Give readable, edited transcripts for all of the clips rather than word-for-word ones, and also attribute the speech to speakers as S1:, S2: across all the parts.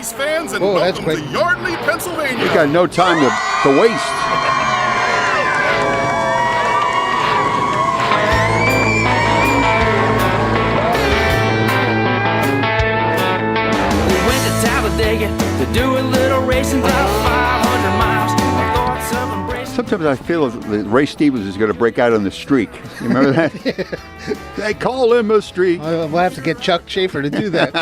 S1: race fans, and welcome to Yardley, Pennsylvania.
S2: We got no time to waste.
S3: We went to Talladega to do a little racing, about 500 miles. Our thoughts of embracing.
S2: Sometimes I feel that Ray Stevens is going to break out on the streak. You remember that? They call him a streak.
S4: We'll have to get Chuck Schaefer to do that.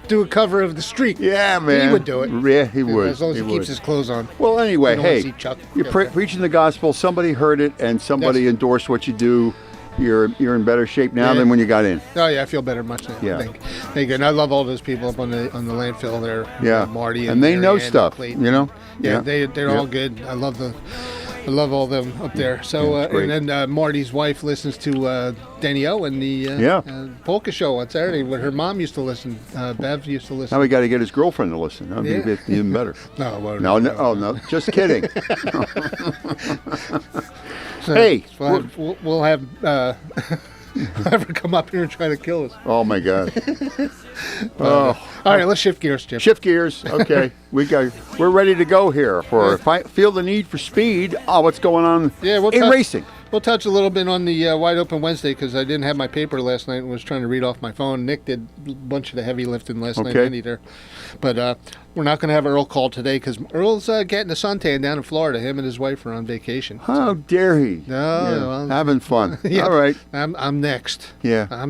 S4: Do a cover of the streak.
S2: Yeah, man.
S4: He would do it.
S2: Yeah, he would.
S4: As long as he keeps his clothes on.
S2: Well, anyway, hey,
S4: Chuck
S2: you're preaching the gospel. Somebody heard it, and somebody endorsed what you do. You're in better shape now than when you got in.
S4: Oh yeah, I feel better much now.
S2: Yeah.
S4: Thank you. And I love all those people up on the landfill there.
S2: Yeah,
S4: Marty
S2: and they
S4: Mary
S2: know
S4: Ann
S2: stuff.
S4: Clayton.
S2: You know.
S4: Yeah, they're all good. I love all of them up there. So and then Marty's wife listens to Denny O and the polka show on Saturday. When her mom used to listen, Bev used to listen.
S2: Now we got to get his girlfriend to listen. That would be even better. No, just kidding.
S4: So,
S2: hey,
S4: we'll have have her come up here and try to kill us.
S2: Oh my God.
S4: All right, let's shift gears, Jim.
S2: Shift gears. Okay, we're ready to go here for feel the need for speed. Oh, what's going on in racing?
S4: We'll touch a little bit on the Wide Open Wednesday because I didn't have my paper last night and was trying to read off my phone. Nick did a bunch of the heavy lifting last night either. But we're not going to have Earl call today because Earl's getting a suntan down in Florida. Him and his wife are on vacation.
S2: How dare he?
S4: No,
S2: having fun.
S4: Yeah,
S2: all right.
S4: I'm next.
S2: Yeah.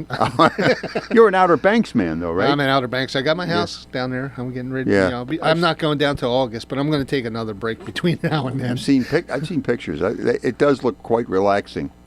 S2: You're an Outer Banks man, though, right?
S4: I'm in Outer Banks. I got my house down there. I'm getting ready.
S2: Yeah.
S4: I'm not going down till August, but I'm going to take another break between now and then.
S2: I've seen pictures. It does look quite relaxing.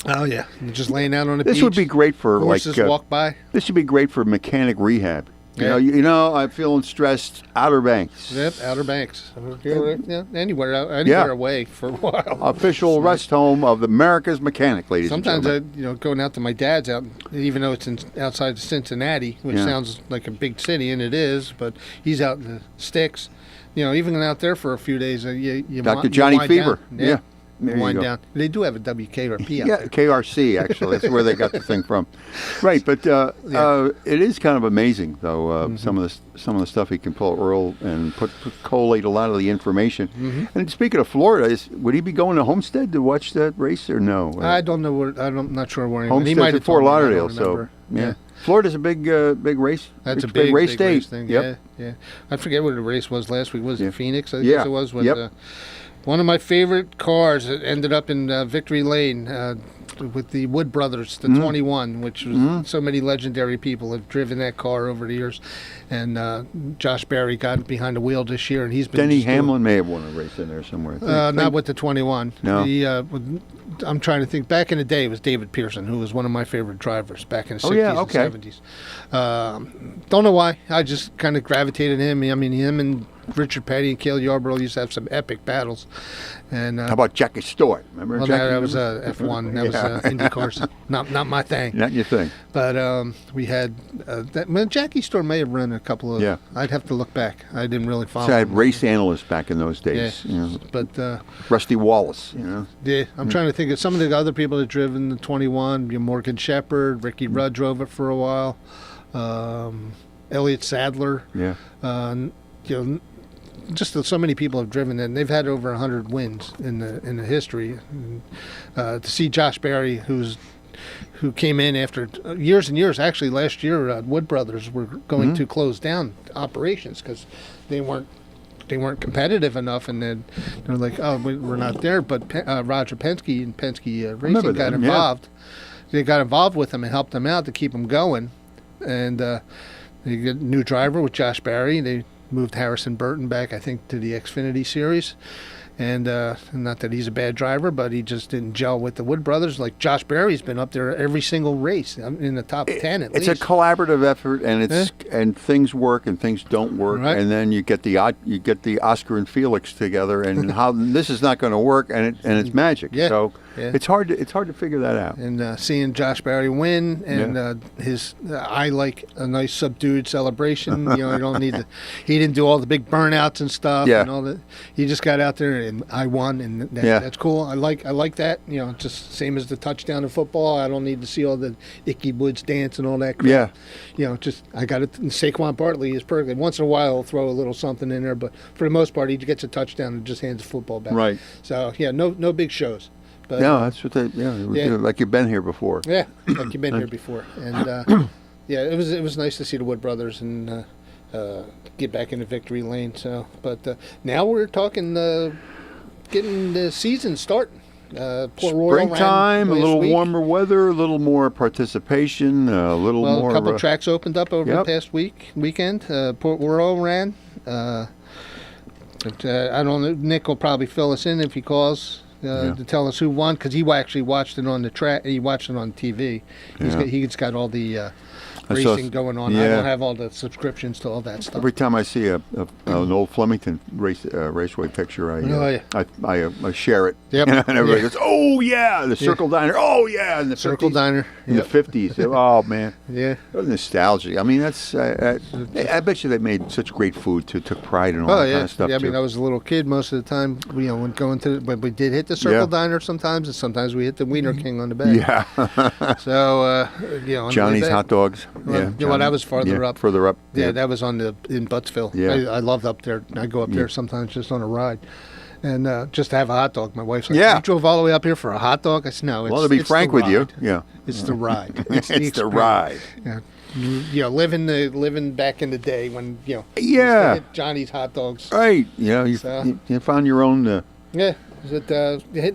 S4: Oh yeah, just laying out on the beach.
S2: This would be great for
S4: horses walk by.
S2: This would be great for mechanic rehab. You know, I'm feeling stressed. Outer Banks.
S4: Yep, Outer Banks. Anywhere away for a while.
S2: Official rest home of America's mechanic, ladies
S4: Sometimes
S2: and gentlemen.
S4: going out to my dad's out, even though it's outside of Cincinnati, which sounds like a big city, and it is, but he's out in the sticks. Even out there for a few days, you
S2: Dr. Johnny Fever.
S4: Yeah. Wind down. They do have a WK or P out there.
S2: KRC, actually. That's where they got the thing from. Right, but it is kind of amazing, though, some of the stuff he can pull, Earl, and collate a lot of the information. And speaking of Florida, would he be going to Homestead to watch that race or no?
S4: I don't know. I'm not sure where
S2: he might have Fort Lauderdale, so yeah. Florida's a big race.
S4: That's a big race
S2: state.
S4: Race thing.
S2: Yep.
S4: Yeah. I forget what the race was last week. Was it Phoenix? I guess it was. One of my favorite cars that ended up in Victory Lane with the Wood Brothers, the 21, which was so many legendary people have driven that car over the years. And Josh Berry got behind the wheel this year, and he's been.
S2: Denny Hamlin may have won a race in there somewhere.
S4: Not with the 21. No. I'm trying to think. Back in the day, it was David Pearson, who was one of my favorite drivers back in the 60s and 70s. Don't know why. I just kind of gravitated him. I mean, him and Richard Petty and Cale Yarborough used to have some epic battles. And
S2: how about Jackie Stewart? Remember Jackie?
S4: That was F1. That was Indy cars. Not my thing.
S2: Not your thing.
S4: But we had Jackie Stewart may have run a couple of. Yeah. I'd have to look back. I didn't really follow.
S2: So I had race analysts back in those days.
S4: Yeah. But
S2: Rusty Wallace.
S4: Yeah. I'm trying to think of some of the other people that driven the 21. Morgan Shepherd, Ricky Rudd drove it for a while. Elliott Sadler.
S2: Yeah.
S4: Just so many people have driven it, and they've had over 100 wins in the history. And, to see Josh Berry, who came in after years and years. Actually, last year, Wood Brothers were going to close down operations because they weren't competitive enough, and then they're like, "Oh, we're not there." But Roger Penske and Penske Racing got involved. Yeah. They got involved with them and helped them out to keep them going, and they got a new driver with Josh Berry. They moved Harrison Burton back, I think, to the Xfinity Series. And not that he's a bad driver, but he just didn't gel with the Wood Brothers. Like Josh Berry's been up there every single race in the top 10 at least.
S2: It's a collaborative effort, and and things work and things don't work, and then you get the Oscar and Felix together, and how this is not going to work, and it's magic. Yeah. So it's hard to figure that out.
S4: And seeing Josh Berry win, and I like a nice subdued celebration. You don't need he didn't do all the big burnouts and stuff. Yeah. And all that. He just got out there and and I won, and
S2: Yeah.
S4: that's cool. I like that. Just same as the touchdown in football. I don't need to see all the Ickey Woods dance and all that crap.
S2: Yeah.
S4: Just I got it. Saquon Barkley is perfect. Once in a while, he'll throw a little something in there, but for the most part, he gets a touchdown and just hands the football back.
S2: Right.
S4: So no big shows. But,
S2: No, that's what they. Yeah. Like you've been here before.
S4: Yeah, like you've been here before, and it was nice to see the Wood brothers and get back into victory lane. So, but now we're talking getting the season starting. Port Royal ran
S2: Springtime, a
S4: last
S2: little
S4: week.
S2: warmer weather, a little more participation, a little more.
S4: A couple tracks opened up over the past weekend. Port Royal ran. I don't know. Nick will probably fill us in if he calls. To tell us who won, because he actually watched it on the track. He watched it on TV. He's got all the racing going on. I don't have all the subscriptions to all that stuff.
S2: Every time I see an old Flemington raceway picture, I share it.
S4: Yep.
S2: And everybody goes, "Oh yeah, the Circle Diner. Oh yeah, in the
S4: Circle
S2: 50s,
S4: Diner
S2: in the 50s. Oh man,
S4: yeah,
S2: nostalgia. I mean, that's. I bet you they made such great food. Took pride in all that kind of stuff.
S4: Yeah, I mean, I was a little kid most of the time. When going to, but we did hit the Circle Diner sometimes, and sometimes we hit the Wiener King on the back.
S2: Yeah.
S4: So
S2: Johnny's hot dogs.
S4: That was farther up.
S2: Further up.
S4: Yeah, that was in Buttsville.
S2: Yeah.
S4: I loved up there. I go up there sometimes just on a ride. And just to have a hot dog. My wife's like, you drove all the way up here for a hot dog? I said, no,
S2: Well, to be frank with you,
S4: it's the ride.
S2: It's the ride.
S4: Yeah. Living back in the day when, used to hit Johnny's hot dogs.
S2: Right. You found your own...
S4: hitting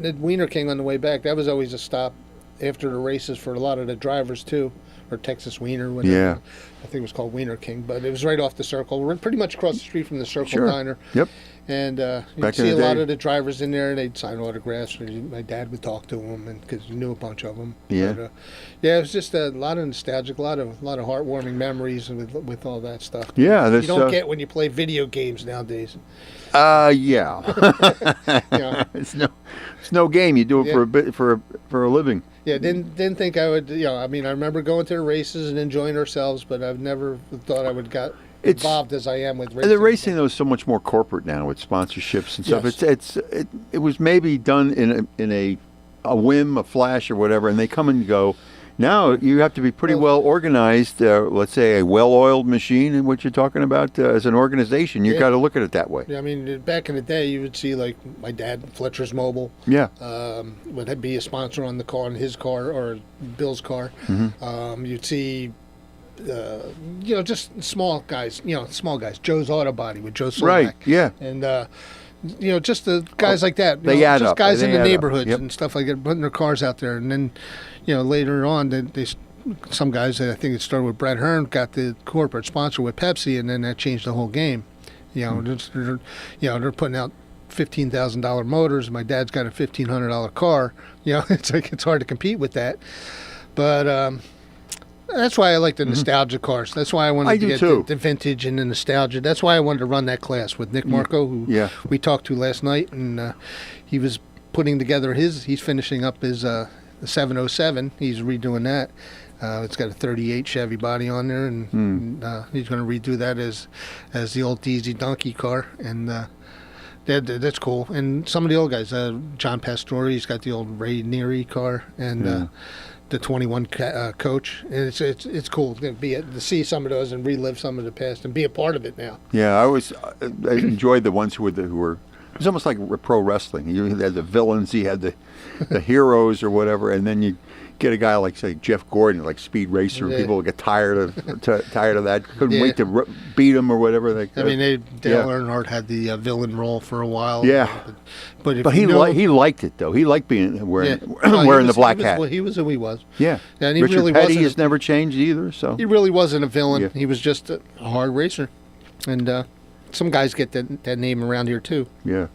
S4: the Wiener King on the way back, that was always a stop after the races for a lot of the drivers, too. Or Texas Wiener, whatever.
S2: Yeah.
S4: I think it was called Wiener King, but it was right off the Circle. We're pretty much across the street from the Circle Diner.
S2: Yep.
S4: And you'd see a lot of the drivers in there. They'd sign autographs. Or my dad would talk to them, because he knew a bunch of them.
S2: Yeah.
S4: But, it was just a lot of nostalgic, a lot of heartwarming memories with all that stuff.
S2: Yeah,
S4: you don't get when you play video games nowadays.
S2: Yeah. It's no game. You do it for a living.
S4: Yeah, didn't think I would. I mean, I remember going to the races and enjoying ourselves, but I've never thought I would got involved as I am with racing.
S2: The racing though is so much more corporate now with sponsorships and stuff.
S4: Yes.
S2: It was maybe done in a whim, a flash, or whatever, and they come and go. Now you have to be pretty well organized. Let's say a well-oiled machine, in what you're talking about as an organization. You've got to look at it that way.
S4: Yeah, I mean, back in the day, you would see like my dad, Fletcher's Mobile.
S2: Yeah.
S4: Would be a sponsor on the car, on his car or Bill's car.
S2: Mm-hmm.
S4: You'd see. Just small guys. Joe's Auto Body with Joe Solak.
S2: Right. Yeah.
S4: And just the guys like that.
S2: They add
S4: just
S2: up.
S4: guys
S2: They
S4: in the
S2: add up.
S4: neighborhoods
S2: Yep.
S4: and stuff like that, putting their cars out there, and then, later on, they some guys. I think it started with Brad Hearn, got the corporate sponsor with Pepsi, and then that changed the whole game. They're putting out $15,000 motors. My dad's got a $1,500 car. It's hard to compete with that, but. That's why I like the nostalgia cars. That's why I wanted to get the vintage and the nostalgia. That's why I wanted to run that class with Nick Marco, who we talked to last night, and he was putting together he's finishing up his 707. He's redoing that. It's got a 38 Chevy body on there, and he's going to redo that as the old DZ Donkey car, and that's cool. And some of the old guys, John Pastore, he's got the old Ray Neary car, and the 21 coach. And it's cool to see some of those and relive some of the past and be a part of it now.
S2: Yeah, I enjoyed the ones who were. It was almost like pro wrestling. You had the villains, you had the heroes or whatever, and then you get a guy like, say, Jeff Gordon, like Speed Racer. Yeah. People get tired of that. Couldn't wait to beat him or whatever. Dale
S4: Earnhardt had the villain role for a while.
S2: Yeah, but he liked it though. He liked wearing the black hat.
S4: He was who he was.
S2: Yeah,
S4: and he
S2: Richard
S4: really
S2: Petty has never changed either. So
S4: he really wasn't a villain. Yeah. He was just a hard racer, and some guys get that name around here too.
S2: Yeah,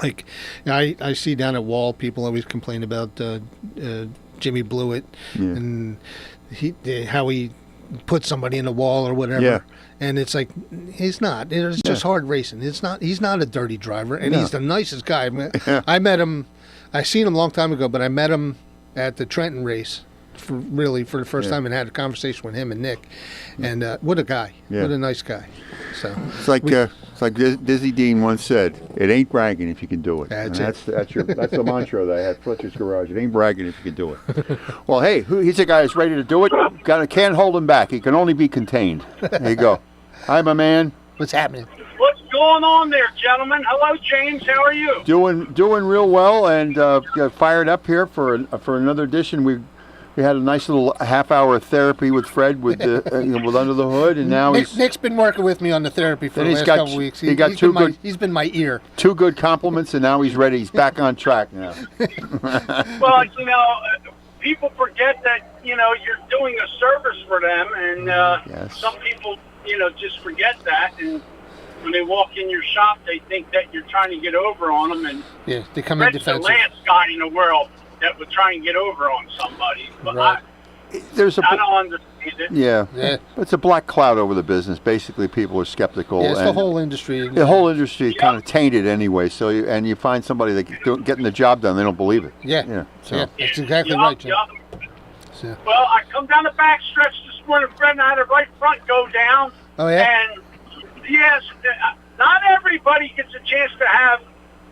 S4: like I see down at Wall, people always complain about Jimmy Blewett and how he put somebody in the wall or whatever.
S2: Yeah.
S4: And it's like he's not. It's just hard racing. He's not a dirty driver, and he's the nicest guy. I met him. I seen him a long time ago, but I met him at the Trenton race for the first time and had a conversation with him and Nick. And what a guy! What a nice guy. So
S2: it's like It's like Dizzy Dean once said, "It ain't bragging if you can do it."
S4: That's
S2: That's the mantra that I had. Fletcher's Garage. It ain't bragging if you can do it. Well, hey, he's a guy that's ready to do it. Can't hold him back. He can only be contained. There you go. Hi, my man.
S4: What's happening?
S5: What's going on there, gentlemen? Hello, James. How are you?
S2: Doing real well, and got fired up here for another edition. We had a nice little half-hour therapy with Fred with Under the Hood, and now
S4: Nick's been working with me on the therapy for the last couple weeks. He's been my ear.
S2: 2 good compliments, and now he's ready. He's back on track now.
S5: Well, people forget that you're doing a service for them, and
S2: yes.
S5: Some people just forget that, and when they walk in your shop, they think that you're trying to get over on them, and
S4: yeah, they come in
S5: Fred's the
S4: defensive.
S5: last guy in the world that would try and get over on somebody. But
S4: Right.
S5: I don't understand it.
S2: Yeah. It's a black cloud over the business. Basically, people are skeptical.
S4: Yeah, it's
S2: and
S4: the whole industry.
S2: the whole industry is kind of tainted anyway. So you find somebody that getting the job done, they don't believe it.
S4: Yeah.
S2: So.
S4: Yeah, that's exactly right, Jim. So,
S5: Well, I come down the back stretch this morning, Fred, and I had a right front go down.
S4: oh yeah.
S5: And yes, not everybody gets a chance to have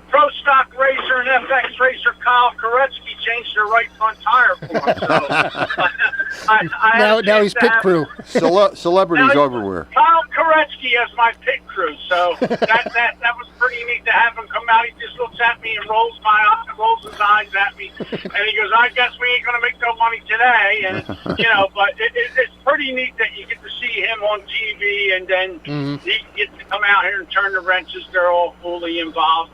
S5: Pro Stock Racer and FX Racer Kyle Koretsky change their right front tire for him. So
S4: Now he's pit crew.
S2: Celebrities
S5: Now,
S2: everywhere.
S5: Kyle Koretsky as my pit crew, so that was pretty neat to have him come out. He just looks at me and rolls his eyes at me, and he goes, "I guess we ain't gonna make no money today." And but it's pretty neat that you get to see him on TV, and then he gets to come out here and turn the wrenches. They're all fully involved.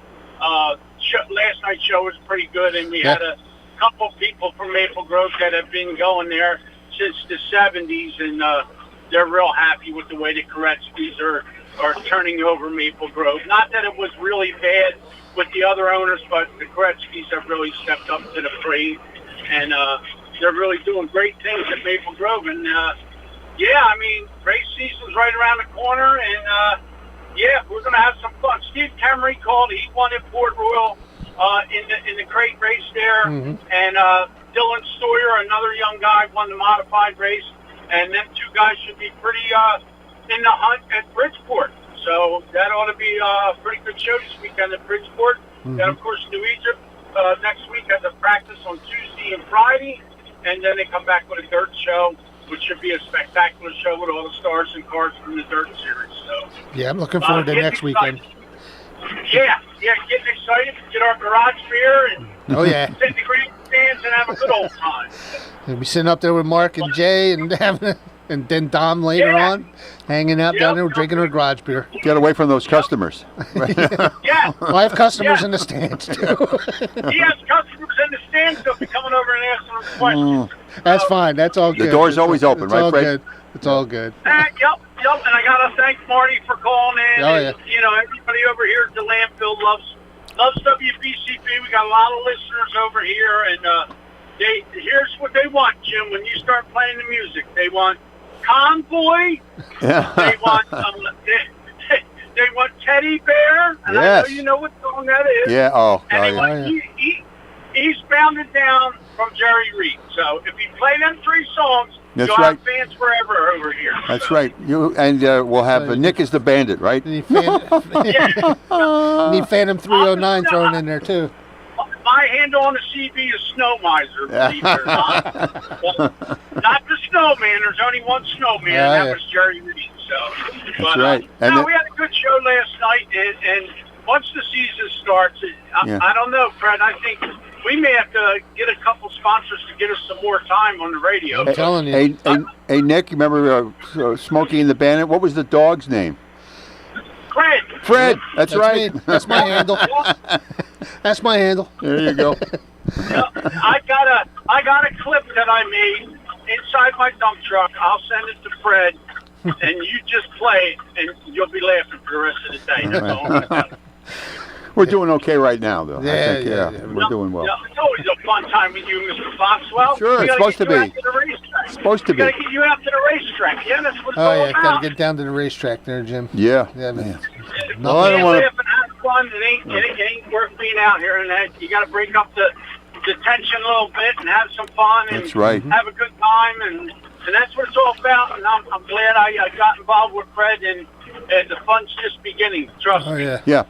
S5: Last night's show was pretty good, and we had a couple people from Maple Grove that have been going there since the 70s, and they're real happy with the way the Koretskys are turning over Maple Grove. Not that it was really bad with the other owners, but the Koretskys have really stepped up to the plate, and they're really doing great things at Maple Grove. And race season's right around the corner, and we're going to have some fun. Steve Kemery called. He won at Port Royal in the crate race there. And Dylan Stoyer, another young guy, won the modified race. And them 2 guys should be pretty in the hunt at Bridgeport. So that ought to be a pretty good show this weekend at Bridgeport. And, of course, New Egypt next week has a practice on Tuesday and Friday. And then they come back with a dirt show, which should be a spectacular show with all the stars and cars from the dirt series. So
S4: Yeah, I'm looking forward to next weekend.
S5: Yeah, getting excited. Get our garage beer and sit in the grandstands and have a good old time.
S4: We'll be sitting up there with Mark and Jay and and then Dom later on, hanging out down there drinking our garage beer.
S2: Get away from those customers.
S5: Yeah.
S4: Well, I have customers in the stands too.
S5: He has customers in the stands that'll be coming over and asking them questions.
S4: That's fine. That's all good.
S2: The door's always open,
S4: it's
S2: right,
S4: all
S2: Fred?
S4: Good. It's all good.
S5: Yep. And I gotta thank Marty for calling in.
S4: Oh,
S5: and, everybody over here at the landfill loves WBCB. We got a lot of listeners over here, and here's what they want, Jim. When you start playing the music, they want Convoy. They want they want Teddy Bear. And I know you know what song that is.
S2: Yeah.
S5: And they want Eastbound and Down from Jerry Reed. So if you play them 3 songs, you'll have fans forever over here.
S2: That's right. We'll have Nick as the bandit, right?
S4: Need Phantom 309 thrown in there too.
S5: My handle on the CB is Snow Miser, believe it or not. Not the snowman. There's only one snowman, and that was Jerry Reed. So,
S2: That's right.
S5: We had a good show last night, and once the season starts, I don't know, Fred. I think we may have to get a couple sponsors to get us some more time on the radio.
S4: I'm telling you.
S2: Hey, Nick, you remember Smokey and the Bandit? What was the dog's name?
S5: Fred.
S2: That's right.
S4: Me. That's my handle. That's my handle.
S2: There you go.
S5: I got a clip that I made inside my dump truck. I'll send it to Fred, and you just play it, and you'll be laughing for the rest of the day. That's all about it.
S2: We're doing okay right now, though.
S4: Yeah,
S2: I think, we're doing well.
S5: It's always a fun time with you, Mr. Foxwell.
S2: Sure, it's supposed to be. Supposed to be.
S5: We got to get you out to the racetrack. Yeah, that's what it's all about.
S4: Got to get down to the racetrack there, Jim.
S2: Yeah.
S4: Man.
S2: No, I don't want to.
S5: Have fun. It ain't worth being out here, and that you got to break up the tension a little bit and have some fun and
S2: That's right.
S5: have a good time, and that's what it's all about. And I'm glad I got involved with Fred, and and the fun's just beginning. Trust
S4: Oh
S5: me.
S4: yeah.
S2: Yeah,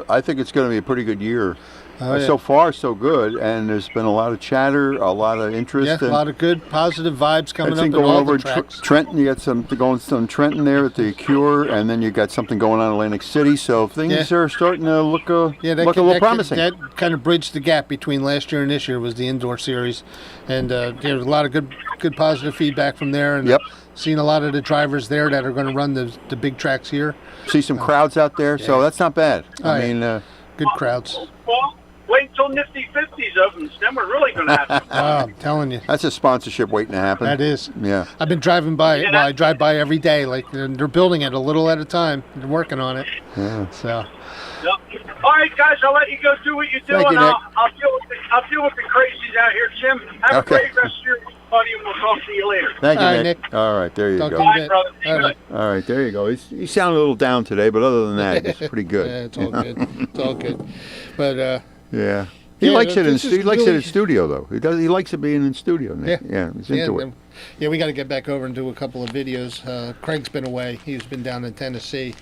S2: I think it's going to be a pretty good year.
S4: Oh, yeah.
S2: So far, so good, and there's been a lot of chatter, a lot of interest.
S4: Yeah, a lot of good, positive vibes coming up
S2: I
S4: in
S2: think going
S4: all
S2: over
S4: the tracks.
S2: Trenton, you got some Trenton there at the Cure, and then you got something going on in Atlantic City. So things are starting to look a little promising.
S4: That kind of bridged the gap between last year and this year was the indoor series, and there was a lot of good positive feedback from there. And seen a lot of the drivers there that are going to run the big tracks here.
S2: See some crowds out there, so that's not bad. I mean,
S4: good crowds.
S5: Well, wait until Nifty 50s opens, then we're really going to have some fun.
S4: Oh, I'm telling you.
S2: that's a sponsorship waiting to happen.
S4: That is.
S2: Yeah.
S4: I've been driving by. Well, I drive by every day. Like they're building it a little at a time. They're working on it.
S2: Yeah.
S4: So.
S5: Yep. All right, guys, I'll let you go do what you do,
S2: Thank you,
S5: and
S2: Nick.
S5: I'll deal with the crazies out here, Jim. Have a great rest of your week, buddy, and we'll talk to you later.
S2: Thank you,
S4: All right,
S2: Nick.
S4: Nick.
S2: All right, there you
S4: Talk
S2: go.
S4: to you.
S5: Bye, brother. Be
S4: All
S5: good.
S4: right.
S2: All right, there you go. He sounded a little down today, but other than that, it's pretty good.
S4: Yeah, it's all good. It's all good. But
S2: Yeah. He
S4: Yeah,
S2: likes it in
S4: this is
S2: he likes it
S4: really-
S2: in studio though. He likes it being in studio. Nick.
S4: Yeah.
S2: Yeah, he's into it.
S4: Yeah, we got to get back over and do a couple of videos. Craig's been away. He's been down in Tennessee,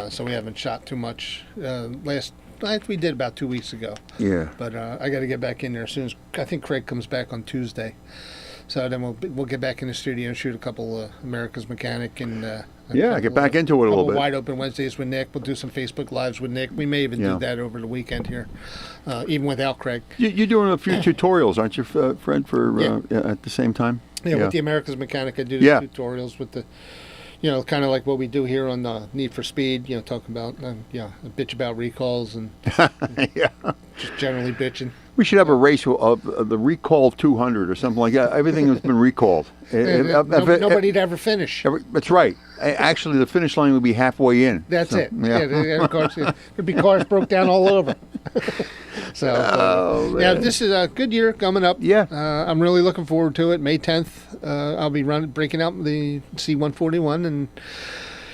S4: so we haven't shot too much. We did about 2 weeks ago.
S2: Yeah.
S4: But I got to get back in there as soon as I think Craig comes back on Tuesday. So then we'll get back in the studio and shoot a couple America's Mechanic and
S2: get back into it a little bit.
S4: Wide Open Wednesdays with Nick. We'll do some Facebook Lives with Nick. We may even do that over the weekend here, even without Craig.
S2: You're doing a few tutorials, aren't you, Fred? For at the same time.
S4: Yeah, with the America's Mechanic, I do the tutorials with the, kind of like what we do here on Need for Speed. Talking about, a bitch about recalls and just generally bitching.
S2: We should have a race of the Recall 200 or something like that. Everything has been recalled.
S4: Nobody'd ever finish.
S2: That's right. Actually, the finish line would be halfway in.
S4: That's it.
S2: Yeah.
S4: There'd be cars broke down all over. So, this is a good year coming up.
S2: Yeah.
S4: I'm really looking forward to it. May 10th, I'll be breaking out the C141 and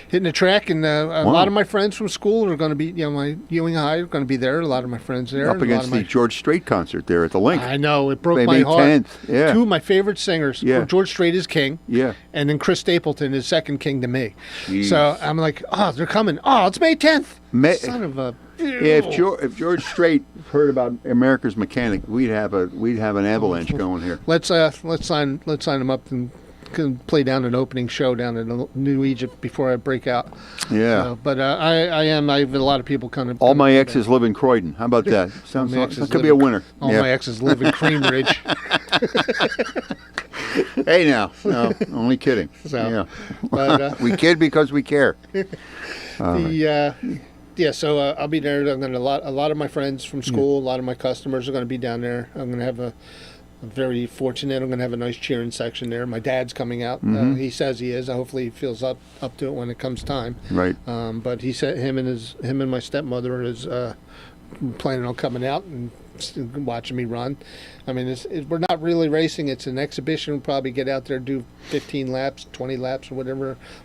S4: hitting the track, and a lot of my friends from school are going to be, my Ewing High are going to be there. A lot of my friends there.
S2: Up against the George Strait concert there at the Link.
S4: I know, it broke
S2: May
S4: my heart.
S2: 10th. Yeah.
S4: Two of my favorite singers.
S2: Yeah.
S4: George Strait is king.
S2: Yeah.
S4: And then Chris Stapleton is second king to me.
S2: Jeez.
S4: So I'm like, they're coming. It's May 10th. Son of a.
S2: Yeah, if George Strait heard about America's Mechanic, we'd have an avalanche going here.
S4: Let's sign them up and can play down an opening show down in New Egypt before I break out.
S2: Yeah.
S4: But I have a lot of people coming.
S2: All my exes live in Croydon. How about that? Sounds like that could be a winner.
S4: All my exes live in Cream Ridge.
S2: Hey now, no, only kidding.
S4: So, but,
S2: we kid because we care.
S4: So I'll be there. I'm gonna a lot of my friends from school, a lot of my customers are going to be down there. I'm going to have I'm very fortunate. I'm going to have a nice cheering section there. My dad's coming out. He says he is. Hopefully, he feels up to it when it comes time.
S2: Right.
S4: But he said him and my stepmother is planning on coming out and watching me run. I mean, we're not really racing. It's an exhibition. We'll probably get out there, do 15 laps, 20 laps, or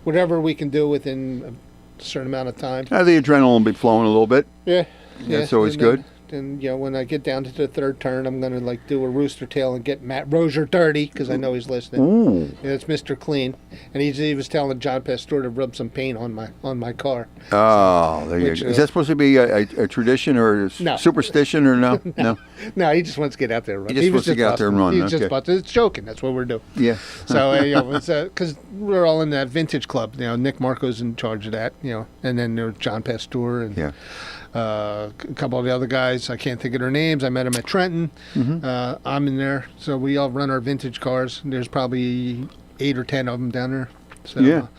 S4: whatever we can do within a certain amount of time.
S2: The adrenaline will be flowing a little bit.
S4: Yeah.
S2: That's always good.
S4: And when I get down to the third turn, I'm going to do a rooster tail and get Matt Rozier dirty because I know he's listening.
S2: Ooh.
S4: Yeah, it's Mr. Clean, and he was telling John Pastor to rub some paint on my car.
S2: Oh, there you go. Is that supposed to be a tradition or superstition or no?
S4: No, he just wants to get out there and run.
S2: He just wants to get out there and run.
S4: He's just busted. It's joking. That's what we're doing.
S2: Yeah.
S4: So because we're all in that vintage club. Nick Marco's in charge of that. And then there's John Pastor and. A couple of the other guys, I can't think of their names. I met them at Trenton. I'm in there, so we all run our vintage cars. There's probably 8 or 10 of them down there. So,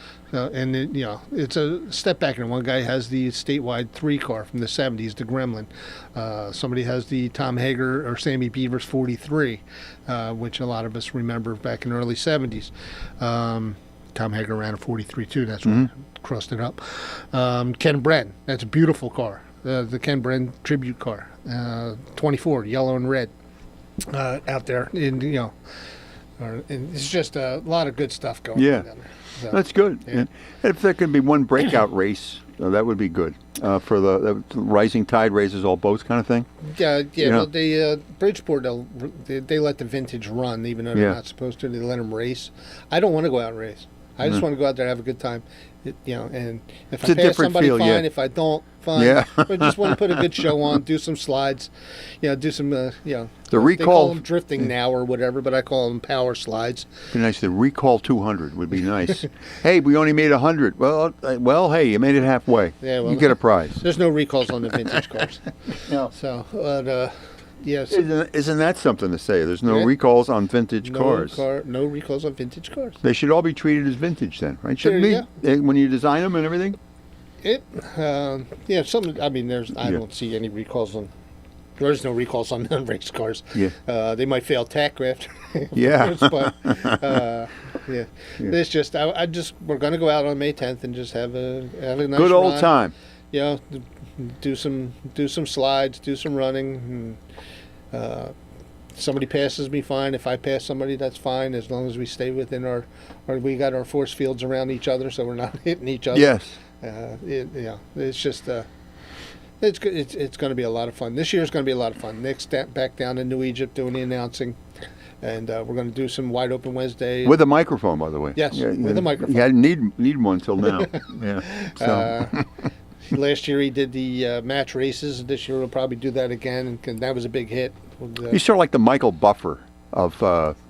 S4: it's a step back. And one guy has the statewide 3 car from the 70s, the Gremlin. Somebody has the Tom Hager or Sammy Beavers 43, which a lot of us remember back in the early 70s. Tom Hager ran a 43 too. That's what crossed it up. Ken Bren, that's a beautiful car. The Ken Bren tribute car, 24, yellow and red, out there. And it's just a lot of good stuff going on down there. So,
S2: that's good.
S4: Yeah.
S2: And if there could be one breakout race, that would be good for the rising tide raises all boats kind of thing.
S4: Well, the Bridgeport, they let the vintage run, even though they're not supposed to. They let them race. I don't want to go out and race. I just want to go out there and have a good time. And if
S2: It's
S4: I
S2: a
S4: pass
S2: different
S4: somebody,
S2: feel,
S4: fine.
S2: yeah.
S4: If I don't, fine.
S2: Yeah.
S4: But just want to put a good show on, do some slides, do some,
S2: The
S4: they
S2: recall-
S4: call them drifting now or whatever, but I call them power slides.
S2: Be nice. The recall 200 would be nice. Hey, we only made 100. Well, hey, you made it halfway.
S4: Yeah, well,
S2: you get a prize.
S4: There's no recalls on the vintage cars.
S2: No.
S4: So, yes.
S2: Isn't that something to say? There's no
S4: Yeah.
S2: recalls on vintage cars.
S4: No recalls on vintage cars.
S2: They should all be treated as vintage then, right? Shouldn't
S4: There
S2: be? When you design them and everything?
S4: I don't see any recalls on. There's no recalls on non-race cars.
S2: Yeah.
S4: They might fail tachograph.
S2: Yeah.
S4: But yeah. It's just we're gonna go out on May 10th and just have a nice
S2: Good old
S4: run.
S2: time.
S4: Do some slides, do some running. And, somebody passes me, fine. If I pass somebody, that's fine, as long as we stay within we got our force fields around each other, so we're not hitting each other.
S2: Yes.
S4: It's just it's good. It's going to be a lot of fun. This year's going to be a lot of fun. Nick's back down in New Egypt doing the announcing, and we're going to do some wide open Wednesday
S2: With a microphone, by the way.
S4: Yes, with a microphone.
S2: Yeah, need one till now. Yeah. So.
S4: Last year he did the match races. This year we'll probably do that again, and that was a big hit.
S2: He's sort of like the Michael Buffer of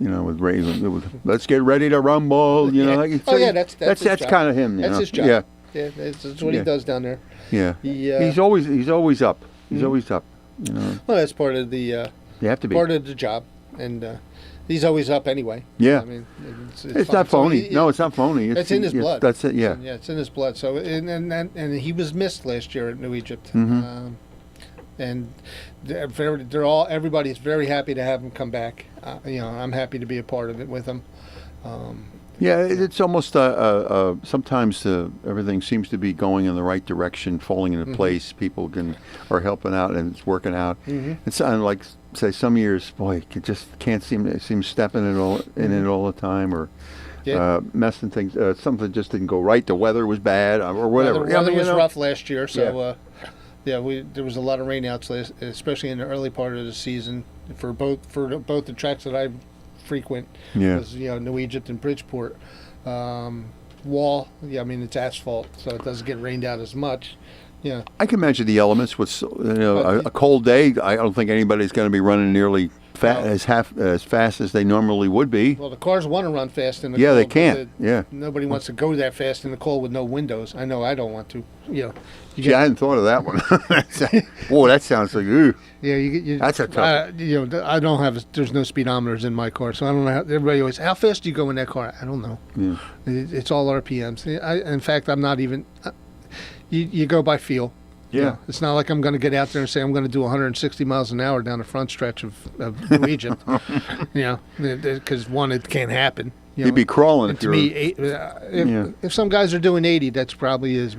S2: with Raven. Let's get ready to rumble.
S4: That's
S2: that's kind of him.
S4: That's his job.
S2: Yeah,
S4: that's what he does down there.
S2: Yeah. He's always up. He's always up.
S4: Well, that's part of the.
S2: You have to be
S4: part of the job, and he's always up anyway.
S2: Yeah.
S4: I mean,
S2: it's not phony. No, it's not phony.
S4: It's in his blood.
S2: That's it. Yeah.
S4: Yeah, it's in his blood. So and he was missed last year at New Egypt.
S2: Mm-hmm.
S4: And everybody's very happy to have him come back. I'm happy to be a part of it with him.
S2: It's almost sometimes everything seems to be going in the right direction, falling into place. People are helping out and it's working out. It's like say some years, boy, you just can't seem stepping in it all the time or. Messing things. Something just didn't go right. The weather was bad, or whatever.
S4: The weather was rough last year, so there was a lot of rainouts, especially in the early part of the season for both the tracks that I frequent.
S2: Yeah.
S4: Was, New Egypt and Bridgeport. Wall. Yeah, I mean it's asphalt, so it doesn't get rained out as much. Yeah.
S2: I can imagine the elements with a cold day. I don't think anybody's going to be running nearly as fast as they normally would be.
S4: Well, the cars want to run fast in the
S2: cold.
S4: cold.
S2: They can't.
S4: Nobody wants to go that fast in the cold with no windows. I know I don't want to.
S2: I hadn't thought of that one. Boy, that sounds like ooh.
S4: Yeah,
S2: that's a tough.
S4: I don't have. There's no speedometers in my car, so I don't know. Everybody always, how fast do you go in that car? I don't know.
S2: Yeah.
S4: It's all RPMs. In fact, I'm not even. You go by feel.
S2: Yeah.
S4: It's not like I'm going to get out there and say I'm going to do 160 miles an hour down the front stretch of New Egypt. Because one, it can't happen.
S2: You'd be crawling.
S4: And to me, if some guys are doing 80, that's probably as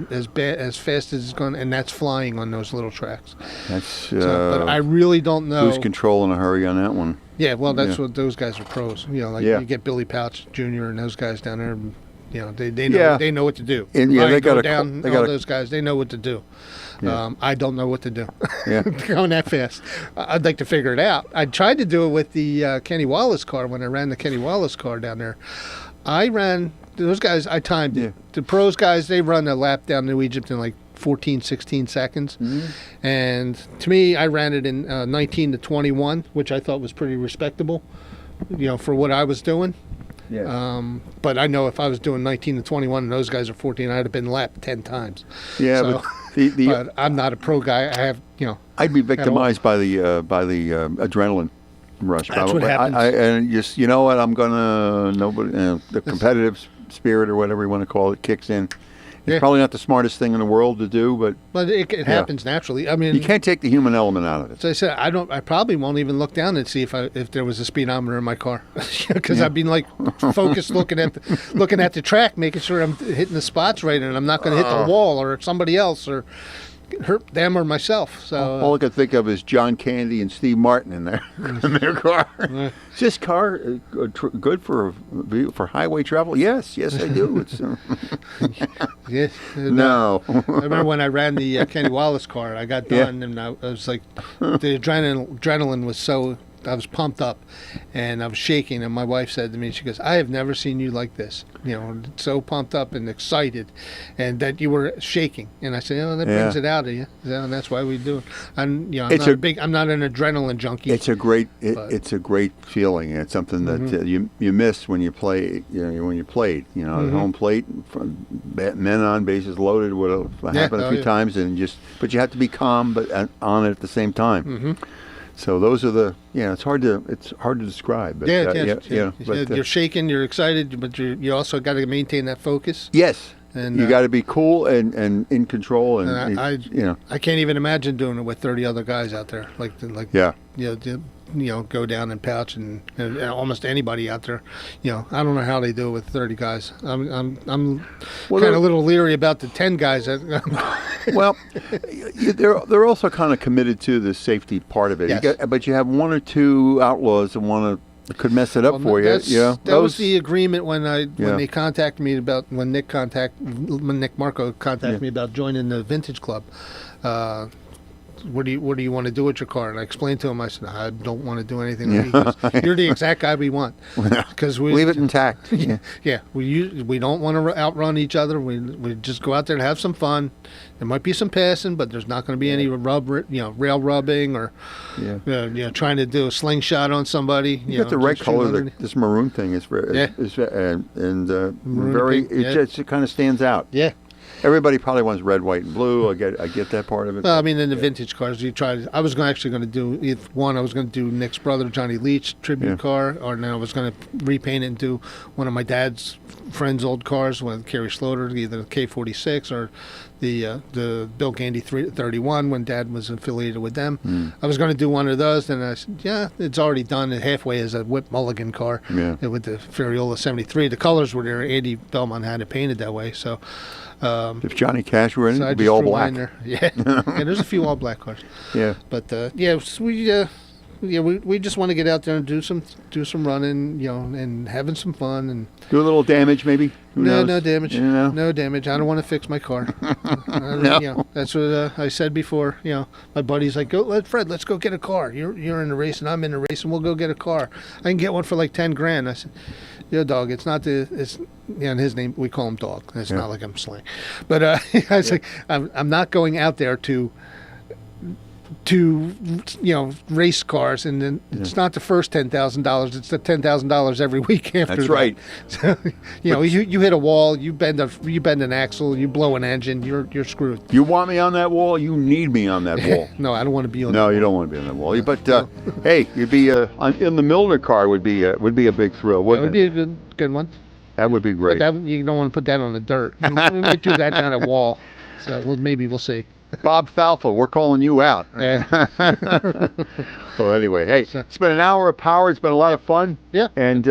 S4: fast as it's going, and that's flying on those little tracks.
S2: That's.
S4: But I really don't know.
S2: Lose control in a hurry on that one.
S4: Yeah, well, that's what those guys are pros. You get Billy Pouch Jr. and those guys down there. They know what to do.
S2: And
S4: they got those guys. They know what to do. Yeah. I don't know what to do.
S2: Yeah.
S4: Going that fast. I'd like to figure it out. I tried to do it with the Kenny Wallace car when I ran the Kenny Wallace car down there. I ran those guys. I timed it. The pros guys, they run a lap down New Egypt in like 14, 16 seconds. Mm-hmm. And to me, I ran it in 19 to 21, which I thought was pretty respectable, for what I was doing.
S2: Yeah.
S4: But I know if I was doing 19 to 21 and those guys are 14, I'd have been lapped 10 times.
S2: Yeah,
S4: so, but I'm not a pro guy. I have,
S2: I'd be victimized by the adrenaline rush.
S4: That's
S2: probably.
S4: what happens.
S2: And just what I'm gonna the competitive spirit or whatever you want to call it kicks in. It's probably not the smartest thing in the world to do, but
S4: it happens naturally. I mean,
S2: you can't take the human element out of it.
S4: So I said, I probably won't even look down and see if there was a speedometer in my car, because I've been like focused looking at the track, making sure I'm hitting the spots right, and I'm not going to hit the wall or somebody else or hurt them or myself. So
S2: all I could think of is John Candy and Steve Martin in their car. Is this car good for highway travel? Yes, I do. It's
S4: yes.
S2: No.
S4: I remember when I ran the Kenny Wallace car. I got done and I was like, the adrenaline was so I was pumped up, and I was shaking. And my wife said to me, she goes, "I have never seen you like this. So pumped up and excited, and that you were shaking." And I said, that brings it out of you. And that's why we do it. I'm not I'm not an adrenaline junkie.
S2: It's a great feeling. It's something that you miss when you play. When you played. The home plate, men on, bases loaded would have happened a few times, but you have to be calm, but on it at the same time. So those are it's hard to describe. But,
S4: you're shaking, you're excited, but you also got to maintain that focus.
S2: Yes. And you got to be cool and in control, and
S4: I can't even imagine doing it with 30 other guys out there. Go down and pouch and almost anybody out there. I don't know how they do it with 30 guys. I'm kind of a little leery about the 10 guys.
S2: Well, they're also kind of committed to the safety part of it.
S4: Yes.
S2: But you have one or two outlaws that could mess it up for you.
S4: That was the agreement when they contacted me about when Nick Marco contacted me about joining the Vintage Club. What do you want to do with your car? And I explained to him. I said, I don't want to do anything. You're the exact guy we want. Because we
S2: leave it intact.
S4: We don't want to outrun each other. We just go out there and have some fun. There might be some passing, but there's not going to be any rail rubbing or trying to do a slingshot on somebody.
S2: You got the right color. This maroon thing is very it kind of stands out.
S4: Yeah.
S2: Everybody probably wants red, white, and blue. I get that part of it.
S4: Well, I mean, in the vintage cars, I was actually going to do I was going to do Nick's brother, Johnny Leach, tribute car, or then I was going to repaint it and do one of my dad's friend's old cars with Kerry Schloter, either the K46 or the Bill Gandy 31 when Dad was affiliated with them. I was going to do one of those, and I said, it's already done. Halfway is a Whip Mulligan car with the Ferriola 73. The colors were there. Andy Belmont had it painted that way, so.
S2: If Johnny Cash were in it, it'd be all black.
S4: Yeah, there's a few all black cars.
S2: Yeah,
S4: but we just want to get out there and do some running, and having some fun and
S2: do a little damage maybe.
S4: No damage. No damage. I don't want to fix my car. That's what I said before. My buddy's like, Fred, let's go get a car. You're in the race and I'm in the race, and we'll go get a car. I can get one for like $10,000. I said, dog, it's not and his name, we call him Dog. It's not like I'm slang. But I was like, I'm not going out there to race cars, and then it's not the first $10,000, it's the $10,000 every week after.
S2: That's right.
S4: So, you hit a wall, you bend an axle, you blow an engine, you're screwed.
S2: You want me on that wall? You need me on that wall.
S4: No, I don't want to be on that wall.
S2: No, you don't want to be on that wall. But hey, you'd be in the Milner car would be a big thrill, wouldn't it?
S4: It would be a good one.
S2: That would be great.
S4: But you don't want to put that on the dirt. We might do that on a wall. So maybe we'll see.
S2: Bob Falfa, we're calling you out.
S4: Yeah.
S2: Well, anyway, hey, it's been an hour of power. It's been a lot of fun.
S4: Yeah.
S2: And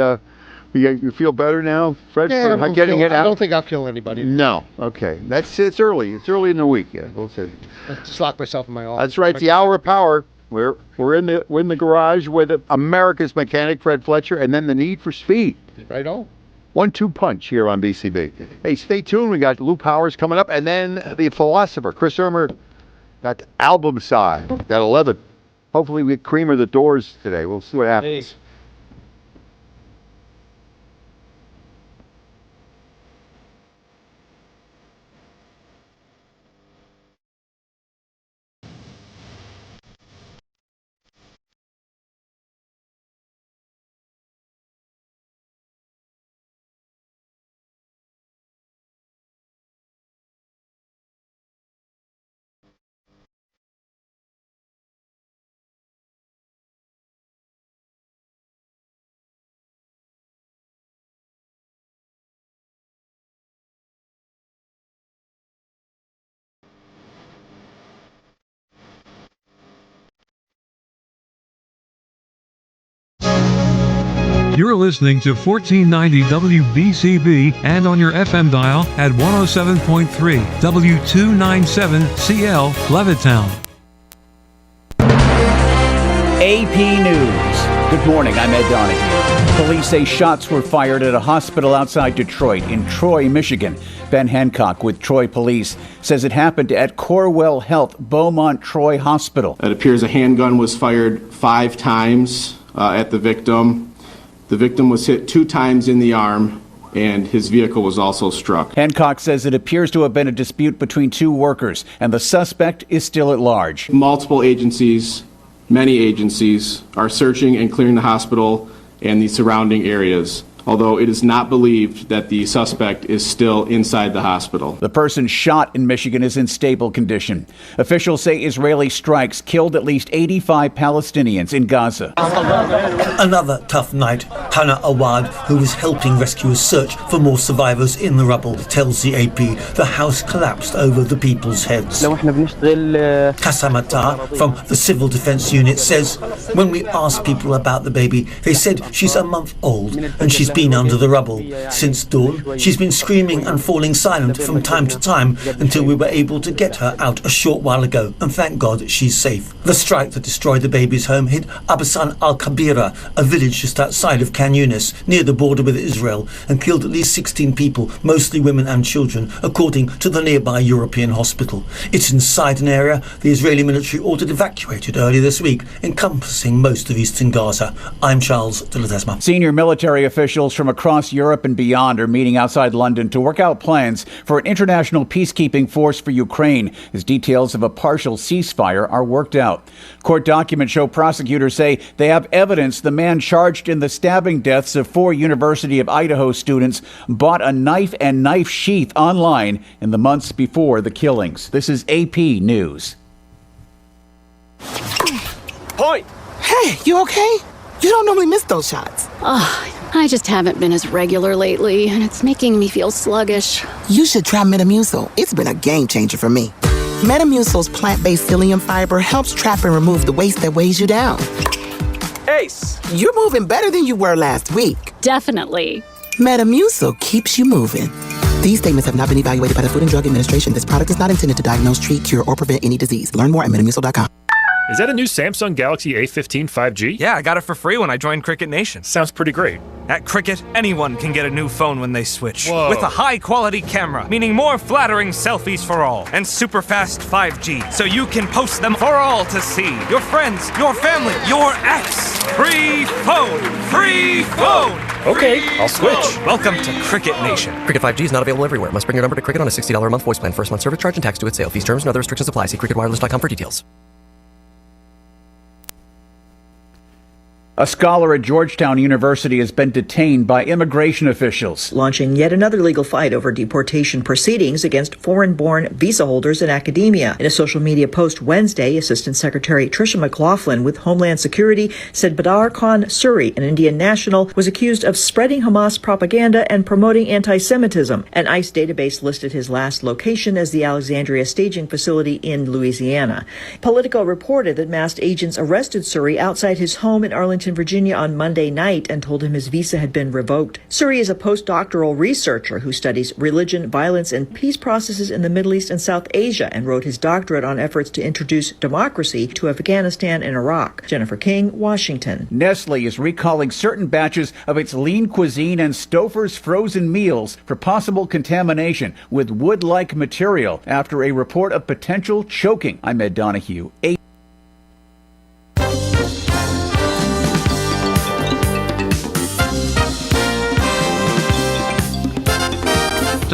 S2: you feel better now, Fred?
S4: Yeah,
S2: for getting it out?
S4: I don't think I'll kill anybody.
S2: No. Okay. It's early. It's early in the week. Yeah. We'll see.
S4: I just lock myself in my office.
S2: That's right. It's the hour of power. We're in the garage with America's mechanic, Fred Fletcher, and then the need for speed.
S4: Right on.
S2: 1-2 punch here on BCB. Hey, stay tuned. We got Lou Powers coming up, and then the philosopher, Chris Irmer, got album side at 11. Hopefully we get Creamer the Doors today. We'll see what happens.
S4: Hey.
S6: You're listening to 1490 WBCB and on your FM dial at 107.3 W297CL Levittown.
S7: AP News. Good morning, I'm Ed Donahue. Police say shots were fired at a hospital outside Detroit in Troy, Michigan. Ben Hancock with Troy Police says it happened at Corewell Health Beaumont Troy Hospital.
S8: It appears a handgun was fired 5 times at the victim. The victim was hit 2 times in the arm, and his vehicle was also struck.
S7: Hancock says it appears to have been a dispute between 2 workers, and the suspect is still at large.
S8: Multiple agencies, many agencies, are searching and clearing the hospital and the surrounding areas, although it is not believed that the suspect is still inside the hospital.
S7: The person shot in Michigan is in stable condition. Officials say Israeli strikes killed at least 85 Palestinians in Gaza.
S9: Another tough night. Hannah Awad, who was helping rescuers search for more survivors in the rubble, tells the AP the house collapsed over the people's heads. Kassamata from the Civil Defense Unit says, when we asked people about the baby, they said she's a month old and she's been under the rubble. Since dawn, she's been screaming and falling silent from time to time until we were able to get her out a short while ago, and thank God she's safe. The strike that destroyed the baby's home hit Abasan al-Kabira, a village just outside of Khan Yunis, near the border with Israel, and killed at least 16 people, mostly women and children, according to the nearby European hospital. It's inside an area the Israeli military ordered evacuated earlier this week, encompassing most of eastern Gaza. I'm Charles de Ledesma.
S7: Senior military officials from across Europe and beyond are meeting outside London to work out plans for an international peacekeeping force for Ukraine as details of a partial ceasefire are worked out. Court documents show prosecutors say they have evidence the man charged in the stabbing deaths of 4 University of Idaho students bought a knife and knife sheath online in the months before the killings. This is AP News.
S10: Point! Hey, you okay? You don't normally miss those shots.
S11: I just haven't been as regular lately, and it's making me feel sluggish.
S10: You should try Metamucil. It's been a game changer for me. Metamucil's plant-based psyllium fiber helps trap and remove the waste that weighs you down. Ace! You're moving better than you were last week.
S11: Definitely.
S10: Metamucil keeps you moving. These statements have not been evaluated by the Food and Drug Administration. This product is not intended to diagnose, treat, cure, or prevent any disease. Learn more at metamucil.com.
S12: Is that a new Samsung Galaxy A15 5G?
S13: Yeah, I got it for free when I joined Cricket Nation.
S12: Sounds pretty great.
S13: At Cricket, anyone can get a new phone when they switch.
S12: Whoa.
S13: With a high-quality camera, meaning more flattering selfies for all, and super fast 5G, so you can post them for all to see. Your friends, your family, your ex. Free phone! Free phone!
S12: Okay, I'll switch.
S13: Welcome to Cricket Nation.
S14: Cricket 5G is not available everywhere. Must bring your number to Cricket on a $60 a month voice plan. First month service charge and tax due at sale. These terms and other restrictions apply. See cricketwireless.com for details.
S7: A scholar at Georgetown University has been detained by immigration officials,
S15: launching yet another legal fight over deportation proceedings against foreign-born visa holders in academia. In a social media post Wednesday, Assistant Secretary Tricia McLaughlin with Homeland Security said Badar Khan Suri, an Indian national, was accused of spreading Hamas propaganda and promoting anti-Semitism. An ICE database listed his last location as the Alexandria staging facility in Louisiana. Politico reported that masked agents arrested Suri outside his home in Arlington, Virginia on Monday night and told him his visa had been revoked. Suri is a postdoctoral researcher who studies religion, violence, and peace processes in the Middle East and South Asia and wrote his doctorate on efforts to introduce democracy to Afghanistan and Iraq. Jennifer King, Washington.
S7: Nestle is recalling certain batches of its Lean Cuisine and Stouffer's frozen meals for possible contamination with wood-like material after a report of potential choking. I'm Ed Donahue.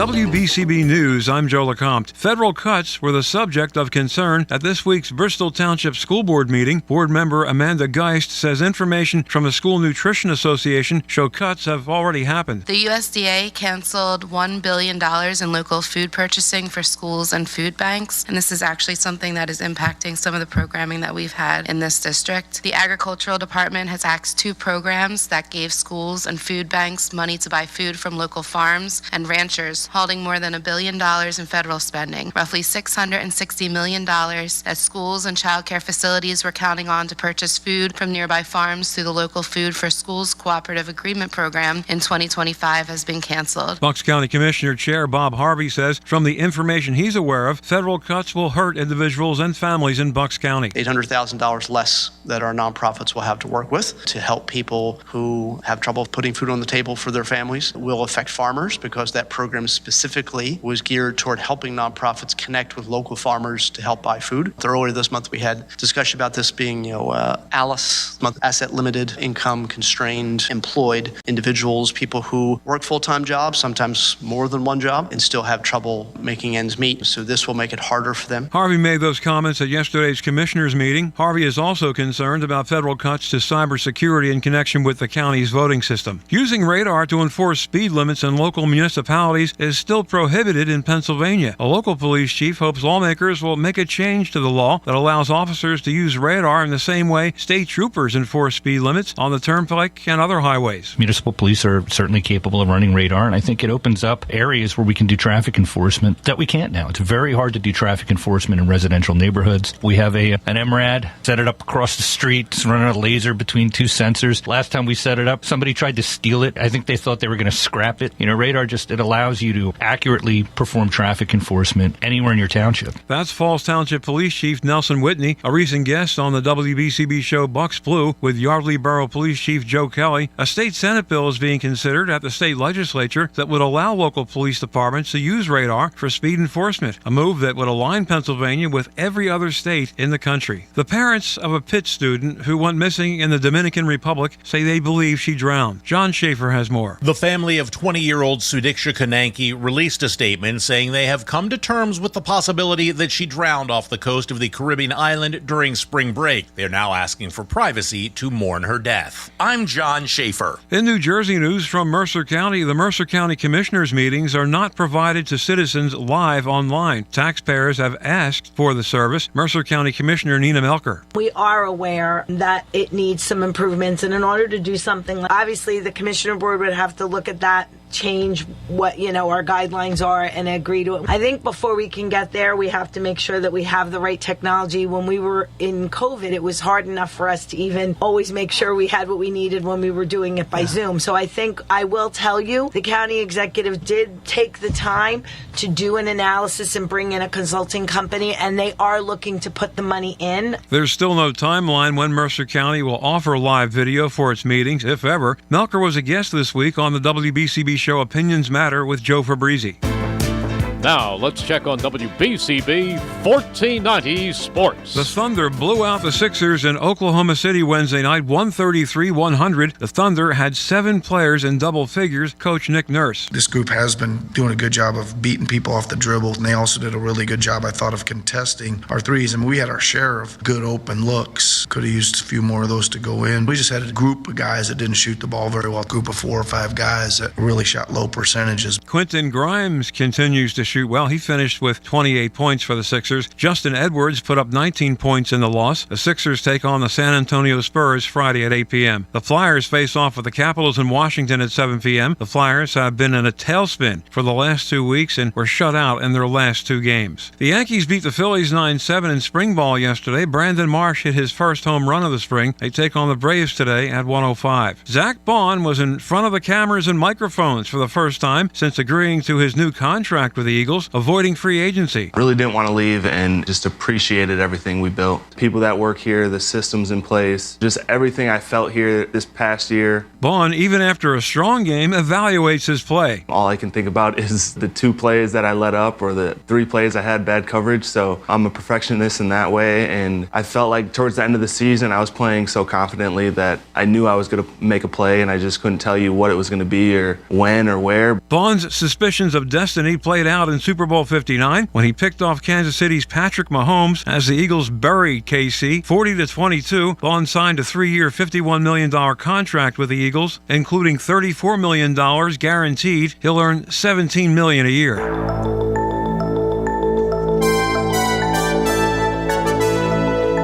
S6: WBCB News, I'm Joe LeCompte. Federal cuts were the subject of concern at this week's Bristol Township School Board meeting. Board member Amanda Geist says information from the School Nutrition Association show cuts have already happened.
S16: The USDA canceled $1 billion in local food purchasing for schools and food banks, and this is actually something that is impacting some of the programming that we've had in this district. The Agricultural Department has axed 2 programs that gave schools and food banks money to buy food from local farms and ranchers, holding more than $1 billion in federal spending, roughly $660 million that schools and child care facilities were counting on to purchase food from nearby farms through the local Food for Schools Cooperative Agreement Program in 2025 has been canceled.
S6: Bucks County Commissioner Chair Bob Harvey says from the information he's aware of, federal cuts will hurt individuals and families in Bucks County.
S17: $800,000 less that our nonprofits will have to work with to help people who have trouble putting food on the table for their families. It will affect farmers because that program is specifically specifically was geared toward helping nonprofits connect with local farmers to help buy food. Earlier this month, we had discussion about this being, ALICE, asset limited, income constrained, employed individuals, people who work full-time jobs, sometimes more than one job, and still have trouble making ends meet. So this will make it harder for them.
S6: Harvey made those comments at yesterday's commissioners' meeting. Harvey is also concerned about federal cuts to cybersecurity in connection with the county's voting system. Using radar to enforce speed limits in local municipalities is still prohibited in Pennsylvania. A local police chief hopes lawmakers will make a change to the law that allows officers to use radar in the same way state troopers enforce speed limits on the turnpike and other highways.
S18: Municipal police are certainly capable of running radar, and I think it opens up areas where we can do traffic enforcement that we can't now. It's very hard to do traffic enforcement in residential neighborhoods. We have an MRAD, set it up across the street, it's running a laser between two sensors. Last time we set it up, somebody tried to steal it. I think they thought they were going to scrap it. Radar it allows you to accurately perform traffic enforcement anywhere in your township.
S6: That's Falls Township Police Chief Nelson Whitney, a recent guest on the WBCB show Bucks Blue with Yardley Borough Police Chief Joe Kelly. A state Senate bill is being considered at the state legislature that would allow local police departments to use radar for speed enforcement, a move that would align Pennsylvania with every other state in the country. The parents of a Pitt student who went missing in the Dominican Republic say they believe she drowned. John Schaefer has more.
S19: The family of 20-year-old Sudiksha Kananki released a statement saying they have come to terms with the possibility that she drowned off the coast of the Caribbean island during spring break. They're now asking for privacy to mourn her death. I'm John Schaefer.
S6: In New Jersey news from Mercer County, the Mercer County Commissioners' meetings are not provided to citizens live online. Taxpayers have asked for the service. Mercer County Commissioner Nina Melker.
S20: We are aware that it needs some improvements, and in order to do something, obviously the Commissioner Board would have to look at that, change what our guidelines are and agree to it. I think before we can get there, we have to make sure that we have the right technology. When we were in COVID, it was hard enough for us to even always make sure we had what we needed when we were doing it by Zoom. So I think I will tell you, the county executive did take the time to do an analysis and bring in a consulting company, and they are looking to put the money in.
S6: There's still no timeline when Mercer County will offer live video for its meetings, if ever. Melker was a guest this week on the WBCB show Opinions Matter with Joe Fabrizi.
S21: Now, let's check on WBCB 1490 Sports.
S6: The Thunder blew out the Sixers in Oklahoma City Wednesday night, 133-100. The Thunder had 7 players in double figures. Coach Nick Nurse.
S22: This group has been doing a good job of beating people off the dribble, and they also did a really good job, I thought, of contesting our threes. I mean, we had our share of good open looks. Could have used a few more of those to go in. We just had a group of guys that didn't shoot the ball very well, a group of 4 or 5 guys that really shot low percentages.
S6: Quentin Grimes continues to shoot well. He finished with 28 points for the Sixers. Justin Edwards put up 19 points in the loss. The Sixers take on the San Antonio Spurs Friday at 8 p.m. The Flyers face off with the Capitals in Washington at 7 p.m. The Flyers have been in a tailspin for the last 2 weeks and were shut out in their last 2 games. The Yankees beat the Phillies 9-7 in spring ball yesterday. Brandon Marsh hit his first home run of the spring. They take on the Braves today at 1:05. Zach Bond was in front of the cameras and microphones for the first time since agreeing to his new contract with the Eagles, avoiding free agency.
S23: Really didn't want to leave and just appreciated everything we built. People that work here, the systems in place, just everything I felt here this past year.
S6: Bond, even after a strong game, evaluates his play.
S23: All I can think about is the 2 plays that I let up or the 3 plays I had bad coverage. So I'm a perfectionist in that way. And I felt like towards the end of the season, I was playing so confidently that I knew I was going to make a play, and I just couldn't tell you what it was going to be or when or where.
S6: Bond's suspicions of destiny played out in Super Bowl 59 when he picked off Kansas City's Patrick Mahomes as the Eagles buried KC 40-22. Bond signed a 3-year, $51 million contract with the Eagles, including $34 million guaranteed. He'll earn $17 million a year.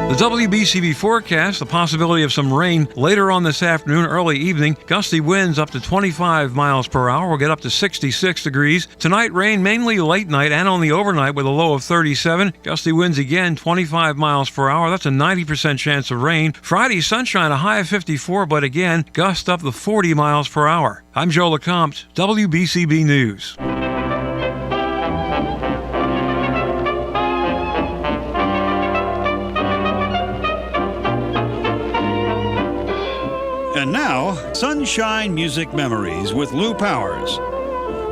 S6: The WBCB forecast, the possibility of some rain later on this afternoon, early evening. Gusty winds up to 25 miles per hour. We'll get up to 66 degrees. Tonight, rain mainly late night and on the overnight with a low of 37. Gusty winds again, 25 miles per hour. That's a 90% chance of rain. Friday, sunshine, a high of 54, but again, gust up to 40 miles per hour. I'm Joe LeCompte, WBCB News.
S24: And now, Sunshine Music Memories with Lou Powers.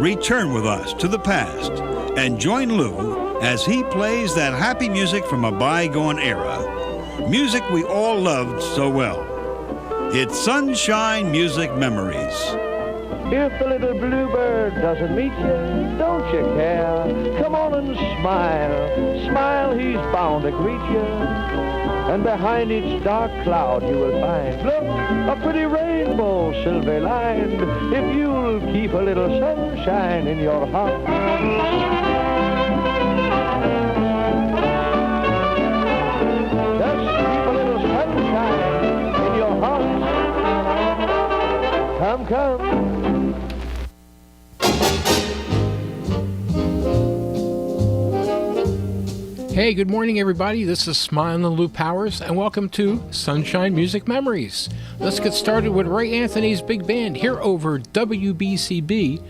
S1: return with us to the past and join Lou as he plays that happy music from a bygone era. Music we all loved so well. It's Sunshine Music Memories.
S3: If the little bluebird doesn't meet you, don't you care? Come on and smile. Smile, he's bound to greet you. And behind each dark cloud you will find, look, a pretty rainbow silver lined. If you'll keep a little sunshine in your heart. Just keep a little sunshine in your heart. Come, come.
S5: Hey, good morning, everybody. This is Smilin' Lou Powers, and welcome to Sunshine Music Memories. Let's get started with Ray Anthony's Big Band here over WBCB